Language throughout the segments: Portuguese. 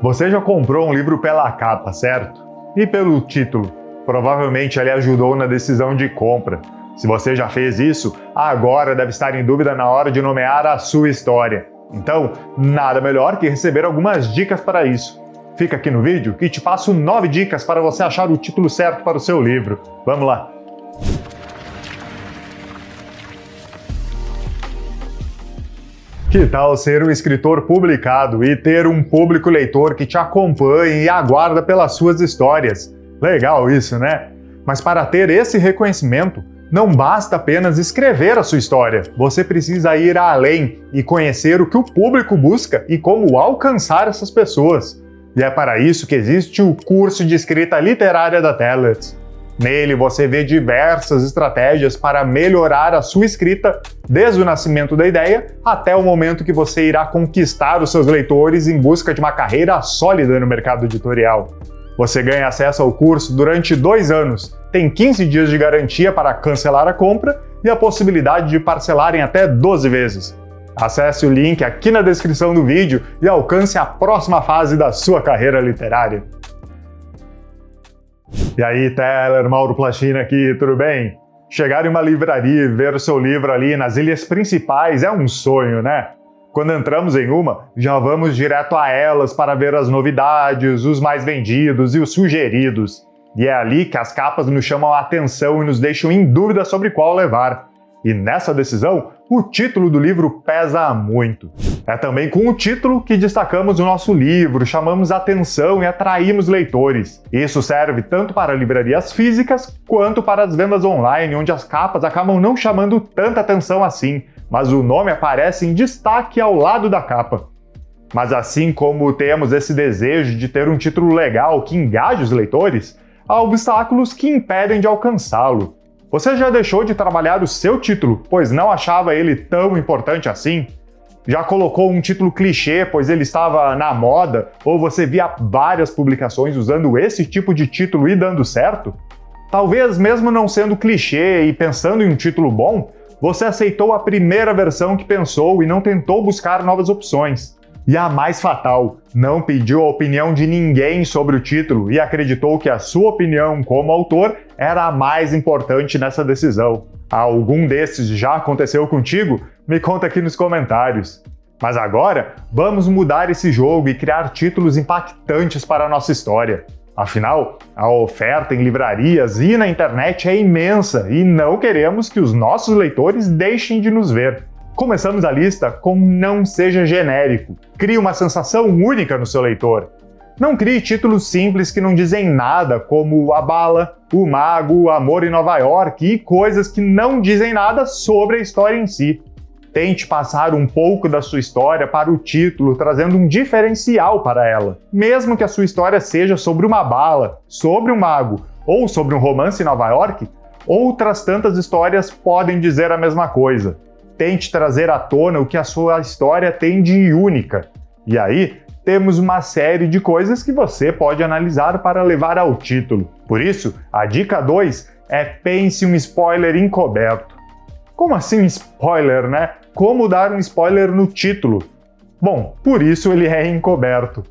Você já comprou um livro pela capa, certo? E pelo título? Provavelmente ele ajudou na decisão de compra. Se você já fez isso, agora deve estar em dúvida na hora de nomear a sua história. Então, nada melhor que receber algumas dicas para isso. Fica aqui no vídeo que te passo 9 dicas para você achar o título certo para o seu livro. Vamos lá! Que tal ser um escritor publicado e ter um público leitor que te acompanhe e aguarda pelas suas histórias? Legal isso, né? Mas para ter esse reconhecimento, não basta apenas escrever a sua história. Você precisa ir além e conhecer o que o público busca e como alcançar essas pessoas. E é para isso que existe o curso de escrita literária da Tellers. Nele você vê diversas estratégias para melhorar a sua escrita, desde o nascimento da ideia até o momento que você irá conquistar os seus leitores em busca de uma carreira sólida no mercado editorial. Você ganha acesso ao curso durante 2 anos, tem 15 dias de garantia para cancelar a compra e a possibilidade de parcelar em até 12 vezes. Acesse o link aqui na descrição do vídeo e alcance a próxima fase da sua carreira literária. E aí, Teller, Mauro Plachina aqui, tudo bem? Chegar em uma livraria e ver o seu livro ali nas ilhas principais é um sonho, né? Quando entramos em uma, já vamos direto a elas para ver as novidades, os mais vendidos e os sugeridos. E é ali que as capas nos chamam a atenção e nos deixam em dúvida sobre qual levar. E nessa decisão, o título do livro pesa muito. É também com o título que destacamos o nosso livro, chamamos a atenção e atraímos leitores. Isso serve tanto para livrarias físicas quanto para as vendas online, onde as capas acabam não chamando tanta atenção assim, mas o nome aparece em destaque ao lado da capa. Mas assim como temos esse desejo de ter um título legal que engaje os leitores, há obstáculos que impedem de alcançá-lo. Você já deixou de trabalhar o seu título, pois não achava ele tão importante assim? Já colocou um título clichê, pois ele estava na moda, ou você via várias publicações usando esse tipo de título e dando certo? Talvez mesmo não sendo clichê e pensando em um título bom, você aceitou a primeira versão que pensou e não tentou buscar novas opções. E a mais fatal, não pediu a opinião de ninguém sobre o título e acreditou que a sua opinião como autor era a mais importante nessa decisão. Algum desses já aconteceu contigo? Me conta aqui nos comentários. Mas agora, vamos mudar esse jogo e criar títulos impactantes para a nossa história. Afinal, a oferta em livrarias e na internet é imensa e não queremos que os nossos leitores deixem de nos ver. Começamos a lista com Não Seja Genérico. Crie uma sensação única no seu leitor. Não crie títulos simples que não dizem nada, como A Bala, O Mago, Amor em Nova York e coisas que não dizem nada sobre a história em si. Tente passar um pouco da sua história para o título, trazendo um diferencial para ela. Mesmo que a sua história seja sobre uma bala, sobre um mago ou sobre um romance em Nova York, outras tantas histórias podem dizer a mesma coisa. Tente trazer à tona o que a sua história tem de única. E aí, temos uma série de coisas que você pode analisar para levar ao título. Por isso, a dica 2 é pense um spoiler encoberto. Como assim spoiler, né? Como dar um spoiler no título? Bom, por isso ele é encoberto.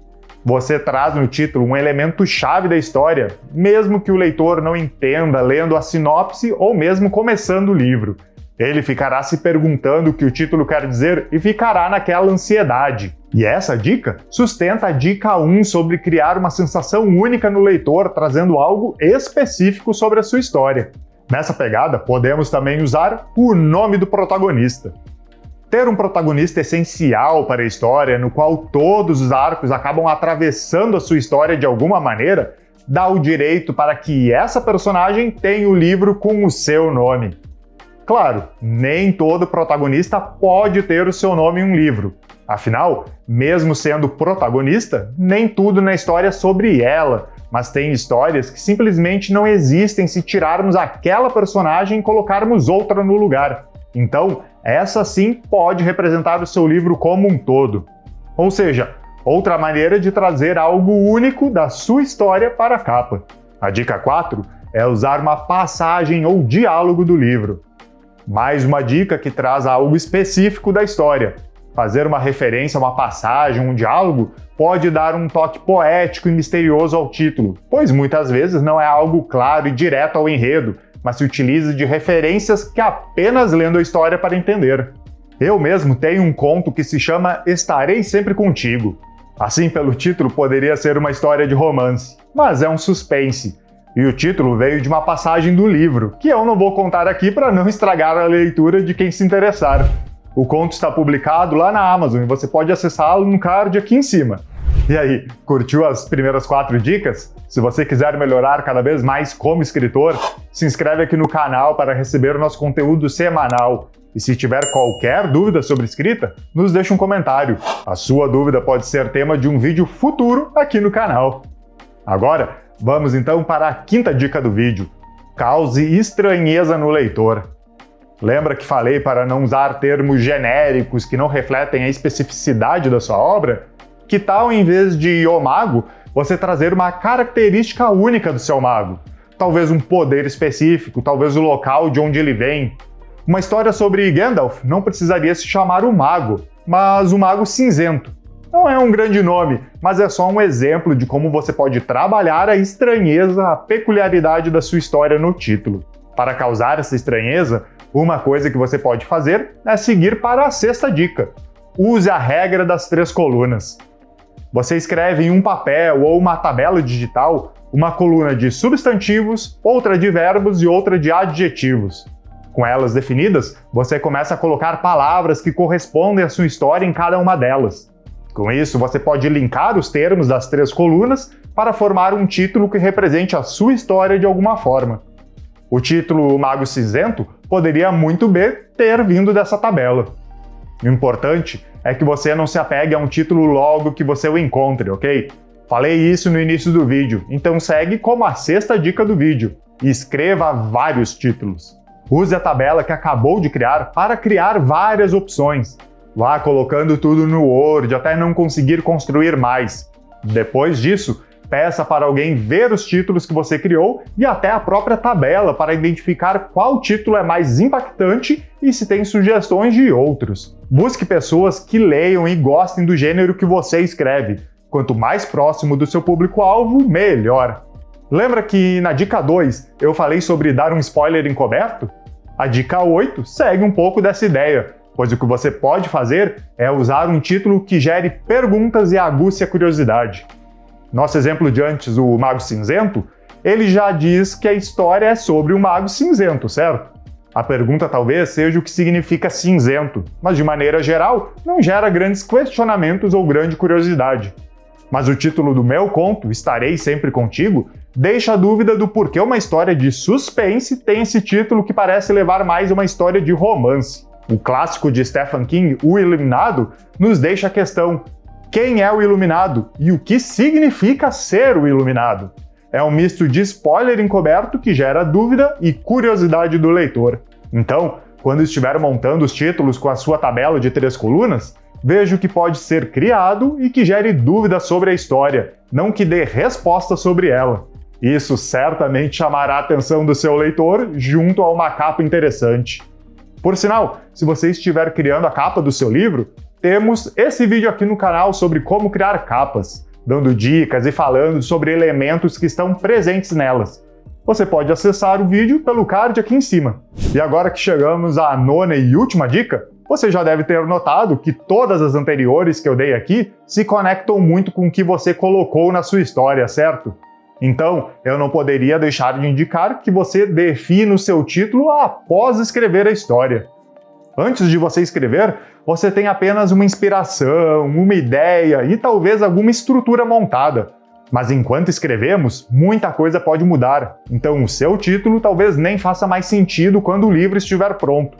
Você traz no título um elemento-chave da história, mesmo que o leitor não entenda lendo a sinopse ou mesmo começando o livro. Ele ficará se perguntando o que o título quer dizer e ficará naquela ansiedade. E essa dica sustenta a dica 1 sobre criar uma sensação única no leitor, trazendo algo específico sobre a sua história. Nessa pegada, podemos também usar o nome do protagonista. Ter um protagonista essencial para a história, no qual todos os arcos acabam atravessando a sua história de alguma maneira, dá o direito para que essa personagem tenha o livro com o seu nome. Claro, nem todo protagonista pode ter o seu nome em um livro. Afinal, mesmo sendo protagonista, nem tudo na história é sobre ela, mas tem histórias que simplesmente não existem se tirarmos aquela personagem e colocarmos outra no lugar. Então, essa sim pode representar o seu livro como um todo. Ou seja, outra maneira de trazer algo único da sua história para a capa. A dica 4 é usar uma passagem ou diálogo do livro. Mais uma dica que traz algo específico da história. Fazer uma referência a uma passagem, um diálogo, pode dar um toque poético e misterioso ao título, pois muitas vezes não é algo claro e direto ao enredo, mas se utiliza de referências que apenas lendo a história para entender. Eu mesmo tenho um conto que se chama Estarei Sempre Contigo. Assim, pelo título, poderia ser uma história de romance, mas é um suspense. E o título veio de uma passagem do livro, que eu não vou contar aqui para não estragar a leitura de quem se interessar. O conto está publicado lá na Amazon e você pode acessá-lo no card aqui em cima. E aí, curtiu as primeiras 4 dicas? Se você quiser melhorar cada vez mais como escritor, se inscreve aqui no canal para receber o nosso conteúdo semanal. E se tiver qualquer dúvida sobre escrita, nos deixe um comentário. A sua dúvida pode ser tema de um vídeo futuro aqui no canal. Agora, vamos então para a 5ª dica do vídeo. Cause estranheza no leitor. Lembra que falei para não usar termos genéricos que não refletem a especificidade da sua obra? Que tal, em vez de o mago, você trazer uma característica única do seu mago? Talvez um poder específico, talvez o local de onde ele vem. Uma história sobre Gandalf não precisaria se chamar o Mago, mas o Mago Cinzento. Não é um grande nome, mas é só um exemplo de como você pode trabalhar a estranheza, a peculiaridade da sua história no título. Para causar essa estranheza, uma coisa que você pode fazer é seguir para a 6ª dica. Use a regra das 3 colunas. Você escreve em um papel ou uma tabela digital uma coluna de substantivos, outra de verbos e outra de adjetivos. Com elas definidas, você começa a colocar palavras que correspondem à sua história em cada uma delas. Com isso, você pode linkar os termos das 3 colunas para formar um título que represente a sua história de alguma forma. O título Mago Cinzento poderia muito bem ter vindo dessa tabela. O importante é que você não se apegue a um título logo que você o encontre, ok? Falei isso no início do vídeo, então segue como a 6ª dica do vídeo e escreva vários títulos. Use a tabela que acabou de criar para criar várias opções. Vá colocando tudo no Word até não conseguir construir mais. Depois disso, peça para alguém ver os títulos que você criou e até a própria tabela para identificar qual título é mais impactante e se tem sugestões de outros. Busque pessoas que leiam e gostem do gênero que você escreve. Quanto mais próximo do seu público-alvo, melhor. Lembra que na dica 2 eu falei sobre dar um spoiler encoberto? A dica 8 segue um pouco dessa ideia, pois o que você pode fazer é usar um título que gere perguntas e aguce a curiosidade. Nosso exemplo de antes, o Mago Cinzento, ele já diz que a história é sobre o Mago Cinzento, certo? A pergunta talvez seja o que significa cinzento, mas de maneira geral não gera grandes questionamentos ou grande curiosidade. Mas o título do meu conto, Estarei Sempre Contigo, deixa a dúvida do porquê uma história de suspense tem esse título que parece levar mais a uma história de romance. O clássico de Stephen King, O Iluminado, nos deixa a questão: quem é o Iluminado e o que significa ser o Iluminado? É um misto de spoiler encoberto que gera dúvida e curiosidade do leitor. Então, quando estiver montando os títulos com a sua tabela de 3 colunas, veja o que pode ser criado e que gere dúvidas sobre a história, não que dê resposta sobre ela. Isso certamente chamará a atenção do seu leitor junto a uma capa interessante. Por sinal, se você estiver criando a capa do seu livro, temos esse vídeo aqui no canal sobre como criar capas, dando dicas e falando sobre elementos que estão presentes nelas. Você pode acessar o vídeo pelo card aqui em cima. E agora que chegamos à 9ª e última dica, você já deve ter notado que todas as anteriores que eu dei aqui se conectam muito com o que você colocou na sua história, certo? Então, eu não poderia deixar de indicar que você defina o seu título após escrever a história. Antes de você escrever, você tem apenas uma inspiração, uma ideia e talvez alguma estrutura montada. Mas enquanto escrevemos, muita coisa pode mudar, então o seu título talvez nem faça mais sentido quando o livro estiver pronto.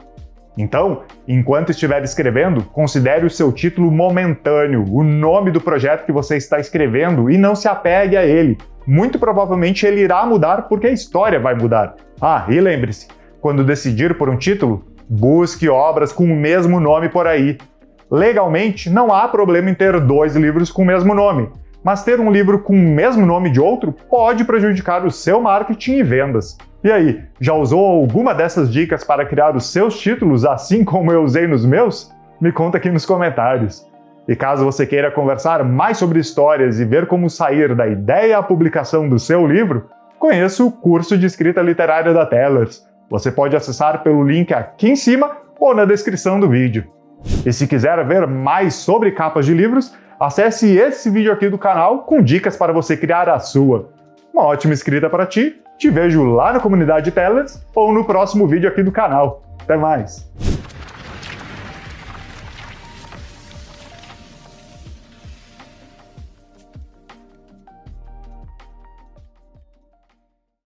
Então, enquanto estiver escrevendo, considere o seu título momentâneo, o nome do projeto que você está escrevendo, e não se apegue a ele. Muito provavelmente ele irá mudar porque a história vai mudar. Ah, e lembre-se, quando decidir por um título, busque obras com o mesmo nome por aí. Legalmente, não há problema em ter 2 livros com o mesmo nome, mas ter um livro com o mesmo nome de outro pode prejudicar o seu marketing e vendas. E aí, já usou alguma dessas dicas para criar os seus títulos assim como eu usei nos meus? Me conta aqui nos comentários. E caso você queira conversar mais sobre histórias e ver como sair da ideia à publicação do seu livro, conheça o curso de escrita literária da Tellers. Você pode acessar pelo link aqui em cima ou na descrição do vídeo. E se quiser ver mais sobre capas de livros, acesse esse vídeo aqui do canal com dicas para você criar a sua. Uma ótima escrita para ti, te vejo lá na comunidade Tellers ou no próximo vídeo aqui do canal. Até mais!